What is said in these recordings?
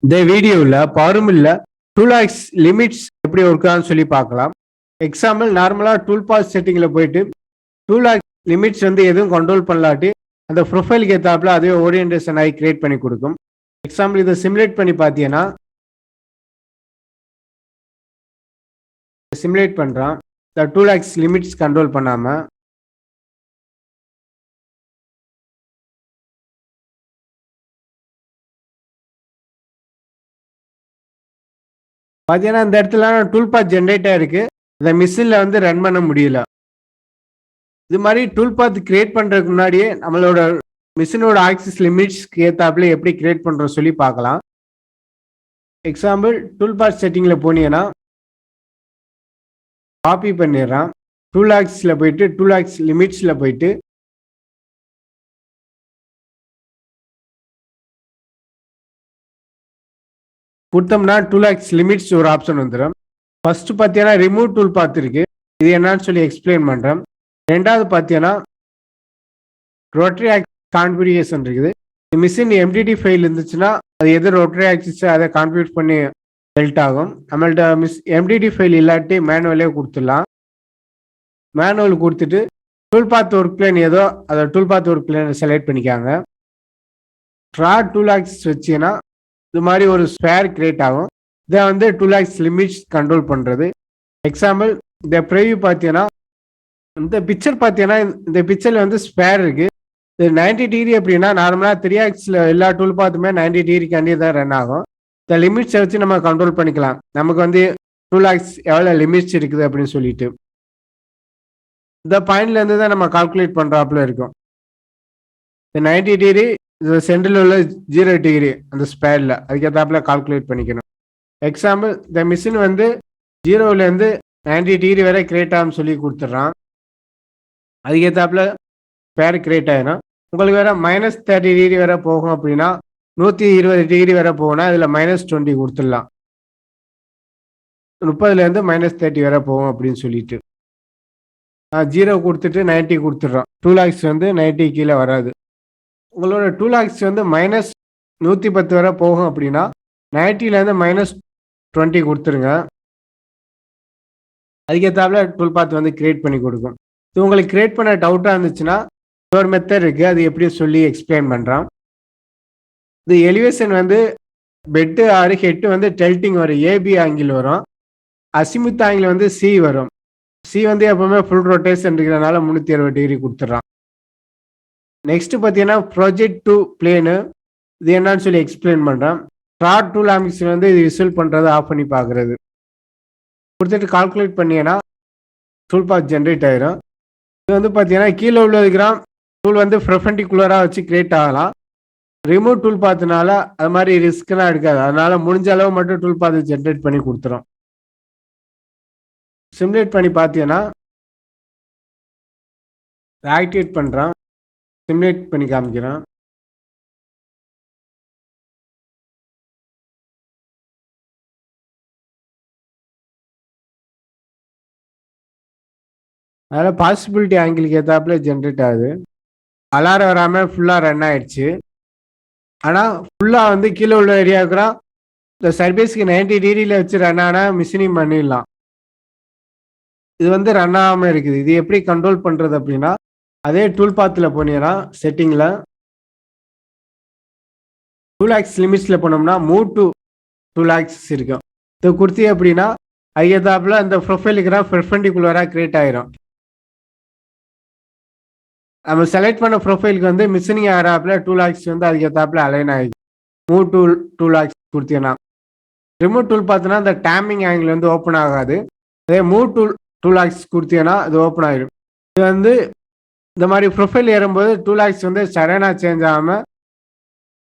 இந்த வீடியோவில் பவர்மில்ல டூலாக்ஸ் லிமிட்ஸ் எப்படி ஒர்க் ஆகுன்னு சொல்லி பார்க்கலாம். எக்ஸாம்பிள் நார்மலாக டூல் பாஸ் செட்டிங்கில் போயிட்டு டூலாக்ஸ் லிமிட்ஸ் வந்து எதுவும் கண்ட்ரோல் பண்ணலாட்டி அந்த ப்ரொஃபைலுக்கு ஏற்றாப்புல அதே ஓரியன்டேஷன் ஆகி கிரியேட் பண்ணி கொடுக்கும். எக்ஸாம்பிள் இதை சிமுலேட் பண்ணி பார்த்தீங்கன்னா சிமுலேட் பண்ணுறான் இந்த டூலாக்ஸ் லிமிட்ஸ் கண்ட்ரோல் பண்ணாமல். பார்த்தீங்கன்னா இந்த இடத்துல டூல் பாத் ஜென்ரேட் ஆயிருக்கு. இந்த மிஷினில் வந்து ரன் பண்ண முடியல. இது மாதிரி டூல் பாத் கிரியேட் பண்ணுறதுக்கு முன்னாடியே நம்மளோட மிஷினோட ஆக்சிஸ் லிமிட்ஸ்க்கு ஏற்றாப்புல எப்படி கிரியேட் பண்ணுறோம் சொல்லி பார்க்கலாம். எக்ஸாம்பிள் டூல் பாத் செட்டிங்கில் போனீங்கன்னா காப்பி பண்ணிடுறான். டூலாக்ஸில் போயிட்டு டூலாக்ஸ் லிமிட்ஸில் போயிட்டு கொடுத்தோம்னா டூலாக்ஸ் லிமிட்ஸ் ஒரு ஆப்ஷன் வந்துடும். ஃபர்ஸ்ட் பார்த்தீங்கன்னா ரிமூவ் டூல் பாத் இருக்கு. இது என்னன்னு சொல்லி எக்ஸ்பிளைன் பண்ணுறேன். ரெண்டாவது பார்த்தீங்கன்னா ரோட்டரி ஆக்சிஸ் கான்ஃபிகரேஷன் இருக்குது. மிஷின் எம்டிடி ஃபைல் இருந்துச்சுன்னா அது எது ரோட்டரி ஆக்சிஸ் அதை கான்ஃபிகர் பண்ணி பெல்ட் ஆகும். நம்மள்ட்ட எம்டிடி ஃபைல் இல்லாட்டி மேனுவலே கொடுத்துடலாம். மேனுவல் கொடுத்துட்டு டூல் பாத் ஒர்க் பிளேன் ஏதோ அதை tool path work plane select பண்ணிக்காங்க. ட்ரா டூலாக்ஸ் வச்சுன்னா இது மாதிரி ஒரு ஸ்பேர் கிரியேட் ஆகும். இதை வந்து டூலாக்ஸ் லிமிட்ஸ் கண்ட்ரோல் பண்ணுறது. எக்ஸாம்பிள் இந்த ப்ரிவ்யூ பார்த்தீங்கன்னா இந்த பிக்சர் பார்த்தீங்கன்னா இந்த பிக்சரில் வந்து ஸ்பேர் இருக்குது. இது 90 டிகிரி அப்படின்னா நார்மலாக 3Xல எல்லா டூல் பாத்துமே 90 டிகிரிக்காண்டி தான் ரன் ஆகும். இந்த லிமிட்ஸை வச்சு நம்ம கண்ட்ரோல் பண்ணிக்கலாம். நமக்கு வந்து டூலாக்ஸ் எவ்வளோ லிமிட்ஸ் இருக்குது அப்படின்னு சொல்லிட்டு இந்த பாயிண்ட்லேருந்து தான் நம்ம கால்குலேட் பண்ணுறாப்புல இருக்கும். இந்த 90 டிகிரி இது சென்டரில் உள்ள 0 டிகிரி அந்த ஸ்பேரில் அதுக்கேற்றாப்புல கால்குலேட் பண்ணிக்கணும். எக்ஸாம்பிள் இந்த மிஷின் வந்து 0லேருந்து 90 டிகிரி வரை கிரியேட் ஆகும்னு சொல்லி கொடுத்துட்றான். அதுக்கேற்றாப்புல ஸ்பேர் கிரியேட் ஆகிடும். உங்களுக்கு வேற -30 டிகிரி வரை போகும் அப்படின்னா 120 டிகிரி வரை போகும்னா இதில் -20 கொடுத்துடலாம். 30லேருந்து -30 வரை போகும் அப்படின்னு சொல்லிட்டு 0 கொடுத்துட்டு 90 கொடுத்துட்றோம். டூலாக்ஸ் வந்து 90 கீழே வராது. உங்களோட டூலாக்ஸ் வந்து -110 வரை போகும் அப்படின்னா 90லேருந்து -20 கொடுத்துருங்க. அதுக்கேற்றாப்புல டூல் பாத் வந்து கிரியேட் பண்ணி கொடுக்கும். இது உங்களுக்கு கிரியேட் பண்ண டவுட்டாக இருந்துச்சுன்னா ஒரு மெத்தட் இருக்குது, அது எப்படி சொல்லி எக்ஸ்பிளைன் பண்ணுறான். இந்த எலிவேஷன் வந்து பெட்டு ஆறு ஹெட்டு வந்து டெல்ட்டிங் வரும். ஏபி ஆங்கிள் வரும். அசிமுத் ஆங்கிள் வந்து சி வரும். சி வந்து எப்பவுமே ஃபுல் ரொட்டேஷன் இருக்கிறதுனால 360 டிகிரி கொடுத்துட்றான். நெக்ஸ்ட் பார்த்தீங்கன்னா ப்ராஜெக்ட் டு பிளேனு. இது என்னன்னு சொல்லி எக்ஸ்பிளைன் பண்ணுறான். ட்ராட் டூல் ஆமிக்ஸ் வந்து இது விசுவல் பண்ணுறது ஆஃப் பண்ணி பார்க்குறது கொடுத்துட்டு கால்குலேட் பண்ணிங்கன்னா டூல் பாத் ஜென்ரேட் ஆயிரும். இது வந்து பார்த்தீங்கன்னா கீழே உள்ளதுக்குறான் டூல் வந்து பெர்பெண்டிகுலராக வச்சு கிரியேட் ஆகலாம். ரிமூவ் டூல் பாத்துனால அது மாதிரி ரிஸ்க்லாம் எடுக்காது. அதனால முடிஞ்ச அளவு மட்டும் டூல் பாத்து ஜென்ரேட் பண்ணி கொடுத்துரும். சிமுலேட் பண்ணி பார்த்தீங்கன்னா ஆக்டிவேட் பண்ணுறான். சிமுலேட் பண்ணி காமிக்கிறான். அதில் பாசிபிலிட்டி ஆங்கிளுக்கு ஏற்றாப்புல ஜென்ரேட் ஆகுது. அலாரம் வராமல் ஃபுல்லாக ரன் ஆயிடுச்சு. ஆனால் ஃபுல்லாக வந்து கீழே உள்ள ஏரியாவுக்குறான் இந்த சர்வீஸ்க்கு 90 டிகிரியில் வச்சு ரன் ஆனால் மிஷினிங் பண்ணிடலாம். இது வந்து ரன் ஆகாமல் இருக்குது. இது எப்படி கண்ட்ரோல் பண்ணுறது அப்படின்னா அதே டூல் பாத்தில் போனீங்கன்னா செட்டிங்கில் டூலாக்ஸ் லிமிட்ஸில் போனோம்னா மூவ் டு டூலாக்ஸ் இருக்கும். இது கொடுத்தி அப்படின்னா ஐயத்தாப்புல அந்த ப்ரொஃபைலுக்கு பெர்பெண்டிகுலராக கிரியேட் ஆயிரும். நம்ம செலக்ட் பண்ண ப்ரொஃபைலுக்கு வந்து மிஷினிங் ஆகிறாப்புல டூலாக்ஸ் வந்து அதுக்கேற்றாப்புல அலைன் ஆகிடும். மூவ் டூ டூலாக்ஸ் கொடுத்தீங்கன்னா ரிமோட் டூல் பார்த்தீங்கன்னா இந்த டேமிங் ஆங்கிள் வந்து ஓப்பன் ஆகாது. அதே மூவ் டூலாக்ஸ் கொடுத்தீங்கன்னா அது ஓப்பன் ஆகிடும். இது வந்து இந்த மாதிரி ப்ரொஃபைல் ஏறும்போது டூலாக்ஸ் வந்து சடனாக சேஞ்ச் ஆகாமல்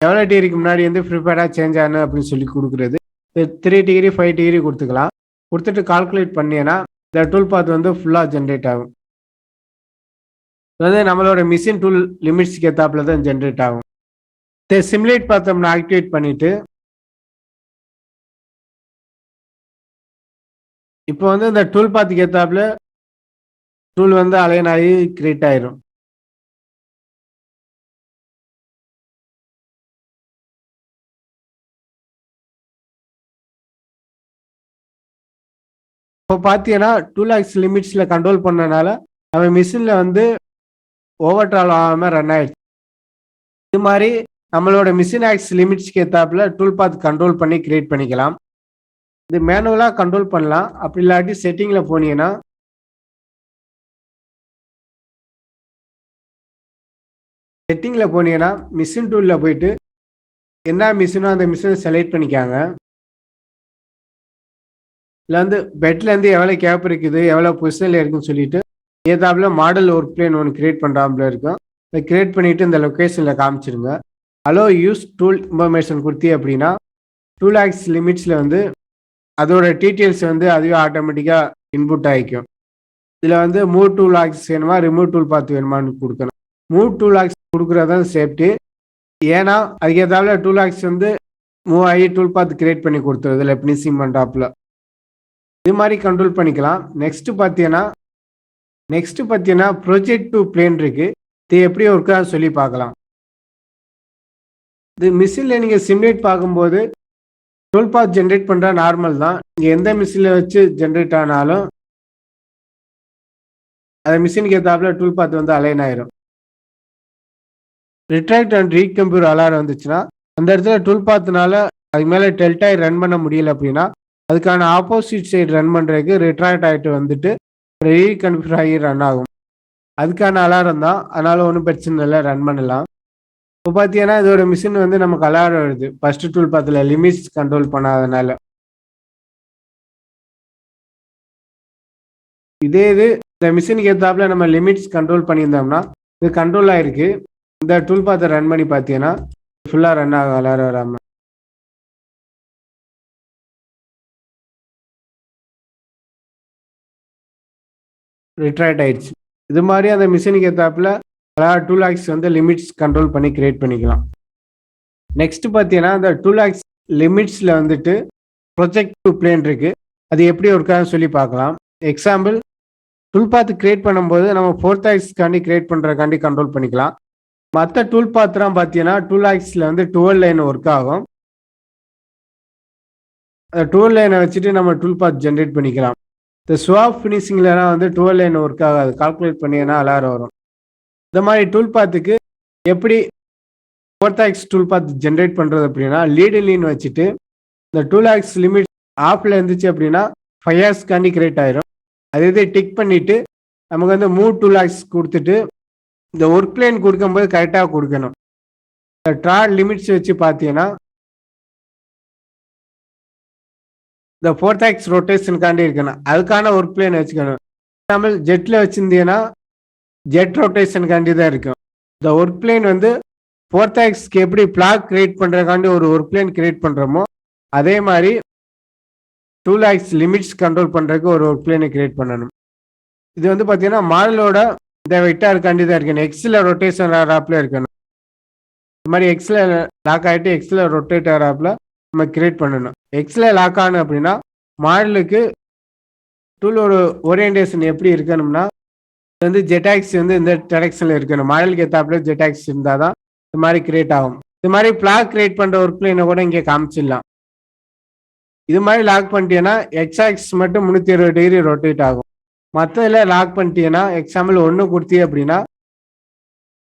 எவ்வளோ டிகிரிக்கு முன்னாடி வந்து ப்ரிப்பேர்டாக சேஞ்ச் ஆகணும் அப்படின்னு சொல்லி கொடுக்குறது. 3 டிகிரி 5 டிகிரி கொடுத்துக்கலாம். கொடுத்துட்டு கால்குலேட் பண்ணீங்கன்னா இந்த டூல் பாத் வந்து ஃபுல்லாக ஜென்ரேட் ஆகும். அதாவது நம்மளோட மிஷின் டூல் லிமிட்ஸ்க்கு ஏற்றாப்புல தான் ஜென்ரேட் ஆகும். சிமுலேட் பார்த்தோம்னா ஆக்டிவேட் பண்ணிட்டு இப்போ வந்து இந்த டூல் பாத்துக்கு ஏற்றாப்புல டூல் வந்து அலைன் ஆகி கிரியேட் ஆயிரும். இப்போ பார்த்தீங்கன்னா 2 lakhs லிமிட்ஸில் கண்ட்ரோல் பண்ணனால நம்ம மிஷினில் வந்து ஓவர் ட்ராவல் ஆகாமல் ரன் ஆயிடுச்சு. இது மாதிரி நம்மளோட மிஷின் ஆக்ஸ் லிமிட்ஸ்க்கு ஏற்றாப்புல டூல் பாத் கண்ட்ரோல் பண்ணி கிரியேட் பண்ணிக்கலாம். இது மேனுவலாக கண்ட்ரோல் பண்ணலாம். அப்படி இல்லாட்டி செட்டிங்கில் போனீங்கன்னா மிஷின் டூலில் போயிட்டு என்ன மிஷினோ அந்த மிஷினை செலக்ட் பண்ணிக்காங்க. இதில் வந்து பெட்லேருந்து எவ்வளோ கேப் இருக்குது, எவ்வளோ பொசிஷனில் இருக்குன்னு சொல்லிட்டு ஏதாப்புல மாடல் ஒர்க் பிளேன் ஒன்று கிரியேட் பண்ணுறாப்புல இருக்கும். இதை கிரியேட் பண்ணிவிட்டு இந்த லொக்கேஷனில் காமிச்சிருங்க. அலோ யூஸ் டூல் இன்ஃபர்மேஷன் கொடுத்தி அப்படின்னா 2 lakhs லிமிட்ஸில் வந்து அதோட டீட்டெயில்ஸ் வந்து அதுவே ஆட்டோமேட்டிக்காக இன்புட் ஆகிக்கும். இதில் வந்து மூவ் 2 lakhs வேணுமா, ரிமூவ் டூல் பார்த்து வேணுமான்னு கொடுக்கணும். மூவ் 2 lakhs கொடுக்குறது தான் சேஃப்டி. ஏன்னா அதுக்கு ஏதாவது 2 lakhs வந்து மூவ் ஆகி டூல் பார்த்து கிரியேட் பண்ணி கொடுத்துருது இல்லை ஃபினிஷிங் பண்ணுறாப்புல. இது மாதிரி கண்ட்ரோல் பண்ணிக்கலாம். நெக்ஸ்ட் பார்த்தீங்கன்னா ப்ரொஜெக்ட் டு பிளேன் இருக்கு. இது எப்படி ஒர்க் ஆகுது சொல்லி பார்க்கலாம். இது மிஷினில் நீங்கள் சிமுலேட் பார்க்கும்போது டூல் பாத் ஜென்ரேட் பண்ணுற நார்மல் தான். நீங்கள் எந்த மிஷினில் வச்சு ஜென்ரேட் ஆனாலும் அந்த மிஷினுக்கு ஏற்றாப்புல டூல் பாத் வந்து அலைன் ஆயிரும். ரிட்ராக்ட் அண்ட் ரீகம்ப்யூர் அலாரம் வந்துச்சுன்னா அந்த இடத்துல டூல் பாத்னால அதுக்கு மேலே டெல்டாய் ரன் பண்ண முடியல அப்படின்னா அதுக்கான ஆப்போசிட் சைடு ரன் பண்ணுறதுக்கு ரிட்ராக்ட் ஆகிட்டு வந்துட்டு ரீகன்ஃபிகர் ஆகி ரன் ஆகும். அதுக்கான அலாரம் தான். அதனால ஒன்றும் பிரச்சனை இல்லை, ரன் பண்ணலாம். இப்போ பார்த்தீங்கன்னா இதோட மிஷின் வந்து நமக்கு அலாரம் வருது ஃபர்ஸ்ட் டூல் பாத்தில் லிமிட்ஸ் கண்ட்ரோல் பண்ணாதனால. இது இந்த மிஷினுக்கு ஏற்றாப்புல நம்ம லிமிட்ஸ் கண்ட்ரோல் பண்ணியிருந்தோம்னா இது கண்ட்ரோல் ஆயிருக்கு. இந்த டூல் பாத்தை ரன் பண்ணி பார்த்தீங்கன்னா ஃபுல்லாக ரன் ஆகும் அலாரம் வராமல். ரிட்ராக்ட் ஆயிடுச்சு. இது மாதிரி அந்த மிஷினுக்கு ஏற்றாப்புல 2 lakhs வந்து லிமிட்ஸ் கண்ட்ரோல் பண்ணி கிரியேட் பண்ணிக்கலாம். நெக்ஸ்ட் பார்த்தீங்கன்னா இந்த 2 lakhs லிமிட்ஸில் வந்துட்டு ப்ரொஜெக்ட் டு பிளேன் இருக்கு. அது எப்படி ஒர்க்கான்னு சொல்லி பார்க்கலாம். எக்ஸாம்பிள் டூல் பாத் கிரியேட் பண்ணும்போது நம்ம 4 lakhsக்காண்டி கிரியேட் பண்ணுறக்காண்டி கண்ட்ரோல் பண்ணிக்கலாம். மற்ற டூல் பாத்லாம் பார்த்தீங்கன்னா 2 lakhsல வந்து 12 லைன் ஒர்க் ஆகும். அந்த 12 லைனை வச்சுட்டு நம்ம டூல் பாத் ஜென்ரேட் பண்ணிக்கலாம். இந்த ஸ்வாப் ஃபினிஷிங்லாம் வந்து 12 லைன் ஒர்க் ஆகாது. கால்குலேட் பண்ணினா அலாரம் வரும். இந்த மாதிரி டூல் பாத்துக்கு எப்படி 4 lakhs டூல் பாத் ஜென்ரேட் பண்ணுறது அப்படின்னா லீடு லீன் வச்சுட்டு இந்த 2 lakhs லிமிட் ஆஃபில் இருந்துச்சு அப்படின்னா 5 yearsக்காண்டி கிரியேட் ஆயிரும். அதே டிக் பண்ணிட்டு நமக்கு வந்து மூவ் 2 lakhs கொடுத்துட்டு இந்த ஒர்க் பிளேன் கொடுக்கும்போது கரெக்டாக கொடுக்கணும். இந்த ட்ராட் லிமிட்ஸ் வச்சு பார்த்தீங்கன்னா இந்த 4 lakhs ரொட்டேஷனுக்காண்டி இருக்கணும். அதுக்கான ஒர்க் பிளேன் வச்சுக்கணும். எக்ஸாம்பிள் ஜெட்டில் வச்சுருந்தீங்கன்னா ஜெட் ரொட்டேஷனுக்காண்டி தான் இருக்கும். இந்த ஒர்க் பிளேன் வந்து 4 lakhsக்கு எப்படி பிளாக் கிரியேட் பண்ணுறதுக்காண்டி ஒரு ஒர்க் பிளேன் கிரியேட் பண்ணுறோமோ அதே மாதிரி 2 lakhs லிமிட்ஸ் கண்ட்ரோல் பண்ணுறதுக்கு ஒரு ஒர்க் பிளேனை கிரியேட் பண்ணணும். இது வந்து பார்த்தீங்கன்னா மாடலோட இந்த வெக்டாருக்காண்டி தான் இருக்கணும். எக்ஸில் ரொட்டேஷன் ஆராப்பில் இருக்கணும். இது மாதிரி எக்ஸில் லாக் ஆகிட்டு எக்ஸில் ரொட்டேட் ஆராப்பில் நம்ம கிரியேட் பண்ணணும். எக்ஸில் லாக் ஆகணும் அப்படின்னா மாடலுக்கு டூலோட ஓரியன்டேஷன் எப்படி இருக்கணும்னா இது வந்து ஜெட்டாக்ஸ் வந்து இந்த டைரக்ஷனில் இருக்கணும். மாடலுக்கு ஏற்றாப்புல ஜெட்டாக்ஸ் இருந்தால் தான் இது மாதிரி கிரியேட் ஆகும். இது மாதிரி பிளாக் கிரியேட் பண்ணுற ஒர்க் பிளேனை கூட இங்கே காமிச்சிடலாம். இது மாதிரி லாக் பண்ணிட்டீங்கன்னா எக்ஸாக்ஸ் மட்டும் 360 டிகிரி ரொட்டேட் ஆகும். மற்றதில் லாக் பண்ணிட்டீங்கன்னா எக்ஸாம்பிள் 1 கொடுத்தீ அப்படின்னா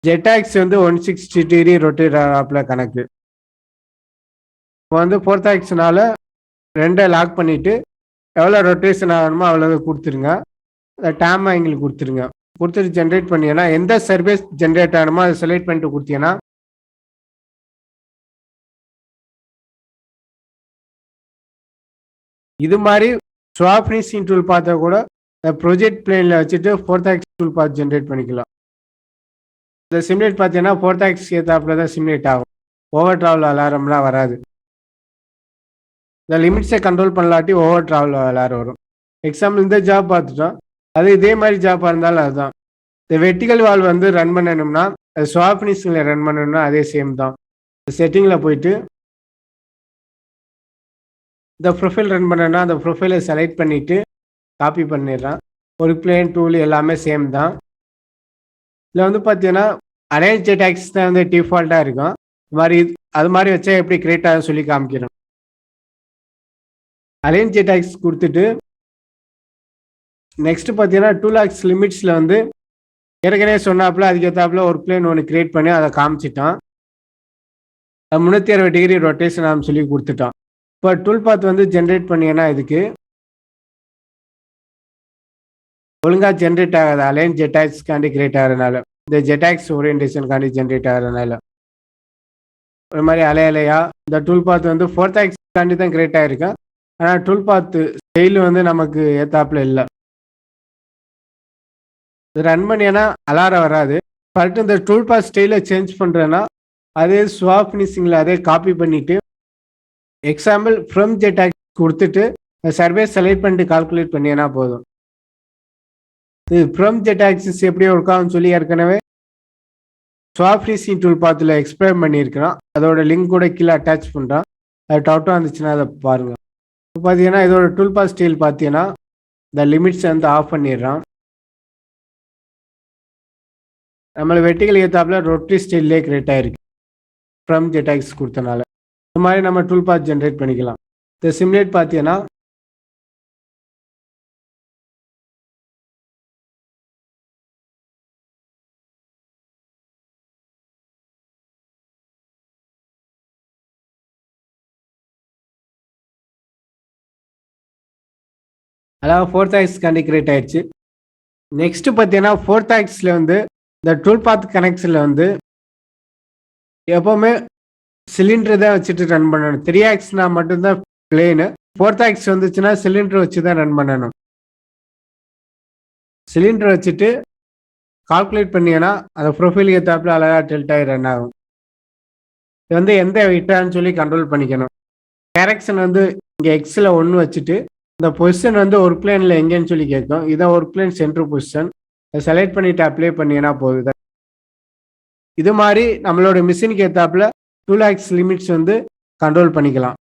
ஜெட்டாக்ஸ் வந்து 160 டிகிரி ரொட்டேட் ஆகல கணக்கு. இப்போ வந்து 4 lakhsனால 2 லாக் பண்ணிவிட்டு எவ்வளோ ரொட்டேஷன் ஆகணுமோ அவ்வளோ கொடுத்துருங்க. டேம் ஆங்கிள் கொடுத்துருங்க. கொடுத்துட்டு ஜென்ரேட் பண்ணீங்கன்னா எந்த சர்வீஸ் ஜென்ரேட் ஆகணுமோ அதை செலக்ட் பண்ணிட்டு கொடுத்தீங்கன்னா இது மாதிரி ஸ்வாப் ஃபினிஷிங் டூல் பார்த்தா கூட ப்ரொஜெக்ட் பிளேனில் வச்சுட்டு 4 lakhs டூல் பார்த்து ஜென்ரேட் பண்ணிக்கலாம். இந்த சிமுலேட் பார்த்தீங்கன்னா 4 lakhs ஏற்றாப்புல தான் சிமுலேட் ஆகும். ஓவர் ட்ராவல் அலாரம்லாம் வராது. இந்த லிமிட்ஸை கண்ட்ரோல் பண்ணலாட்டி ஓவர் ட்ராவல் அலாரம் வரும். எக்ஸாம்பிள் இந்த ஜாப் பார்த்துட்டோம். அது இதே மாதிரி ஜாப்பாக இருந்தாலும் அதுதான். இந்த வெர்டிகல் வால் வந்து ரன் பண்ணணும்னா அது ஸ்வாப் ஃபினிஷிங்கில் ரன் பண்ணணும்னா அதே சேம் தான். செட்டிங்கில் போயிட்டு இந்த ப்ரொஃபைல் ரன் பண்ணனா அந்த ப்ரொஃபைலை செலக்ட் பண்ணிவிட்டு காப்பி பண்ணிடுறான். ஒரு பிளேன் டூல் எல்லாமே சேம் தான். இதில் வந்து பார்த்தீங்கன்னா அலைன்ஸ் ஜெட்டாக்ஸ் தான் வந்து டிஃபால்ட்டாக இருக்கும். அது மாதிரி வச்சா எப்படி கிரியேட் ஆகும் சொல்லி காமிக்கிறோம். அலைன்ஸ் ஜெட்டாக்ஸ் கொடுத்துட்டு நெக்ஸ்ட் பார்த்தீங்கன்னா 2 lakhs லிமிட்ஸில் வந்து ஏற்கனவே சொன்னாப்புல அதுக்கேற்றாப்புல ஒரு பிளேன் ஒன்று கிரியேட் பண்ணி அதை காமிச்சிட்டான். 360 டிகிரி ரொட்டேஷன் ஆகும் சொல்லி கொடுத்துட்டான். இப்போ டூல் பாத் வந்து ஜென்ரேட் பண்ணினா இதுக்கு ஒழுங்காக ஜென்ரேட் ஆகாது. அலைன் ஜெட்டாக்ஸ்க்காண்டி கிரியேட் ஆகிறதுனால, இந்த ஜெட்டாக்ஸ் ஓரியன்டேஷனுக்காண்டி ஜென்ரேட் ஆகிறதுனால ஒரு மாதிரி அலையா இந்த டூல் பாத் வந்து 4th ஆக்ஸ்க்காண்டி தான் கிரியேட் ஆகிருக்கேன். ஆனால் டூல் பாத் ஸ்டைல் வந்து நமக்கு ஏத்தாப்புல இல்லை. இது ரன் பண்ணினா அலாரம் வராது. பட் இந்த டூல் பாத் ஸ்டைலை சேஞ்ச் பண்ணுறேன்னா அதே ஸ்வாப் ஃபினிஷிங்கில் அதே காப்பி பண்ணிவிட்டு எக்ஸாம்பிள் ஃப்ரம் ஜெட்டாக்ஸ் கொடுத்துட்டு சர்வே செலக்ட் பண்ணிட்டு கால்குலேட் பண்ணினா போதும். இது ஃப்ரம் ஜெட்டாக்ஸஸ் எப்படி ஒர்க் ஆகும்னு சொல்லி ஏற்கனவே ஸ்வாப் ஃபினிஷிங் டூல் பாத்தில் எக்ஸ்பிளைன் பண்ணியிருக்கிறோம். அதோட லிங்க் கூட கீழே அட்டாச் பண்ணுறான். அது டவுட்டாக இருந்துச்சுன்னா அதை பாருங்கள். இப்போ பார்த்தீங்கன்னா இதோட டூல் பாத் ஸ்டைல் பார்த்தீங்கன்னா இந்த லிமிட்ஸை வந்து ஆஃப் பண்ணிடுறான். நம்மளை வெட்டிகள் ஏற்றாப்புல ரொட்டி ஸ்டைல்லே கிரியேட் ஆகிருக்கு ஃப்ரம் ஜெட்டாக்ஸ் கொடுத்தனால. இந்த மாதிரி நம்ம டூல் பாத் ஜென்ரேட் பண்ணிக்கலாம். இந்த சிமுலேட் பார்த்தீங்கன்னா அதாவது 4th ஆக்ஸ்க்காண்டி கிரியேட் ஆயிடுச்சு. நெக்ஸ்ட் பார்த்தீங்கன்னா 4th ஆக்ஸில் வந்து இந்த டூல் பாத் கனெக்ஷனில் வந்து எப்போவுமே சிலிண்டர் தான் வச்சுட்டு ரன் பண்ணணும். 3 ஆக்ஸ்னா மட்டும்தான் பிளேனு. 4th ஆக்ஸ் வந்துச்சுன்னா சிலிண்டர் வச்சு தான் ரன் பண்ணணும். சிலிண்டர் வச்சுட்டு கால்குலேட் பண்ணிங்கன்னா அந்த ப்ரொஃபைல் ஏற்றாப்புல அழகாக டெல்டாகி ரன் ஆகும். இது வந்து எந்த விட்டான்னு சொல்லி கண்ட்ரோல் பண்ணிக்கணும். கேரக்ஷன் வந்து இங்கே எக்ஸில் 1 வச்சுட்டு இந்த பொசிஷன் வந்து ஒர்க் பிளேனில் எங்கேன்னு சொல்லி கேட்கும். இதான் ஒர்க் பிளேன் சென்ட்ரு பொசிஷன். அதை செலக்ட் பண்ணிவிட்டு அப்ளை பண்ணினா போகுது. இது மாதிரி நம்மளோட மிஷினுக்கு ஏற்றாப்புல 2 lakhs லிமிட்ஸ் வந்து கண்ட்ரோல் பண்ணிக்கலாம்.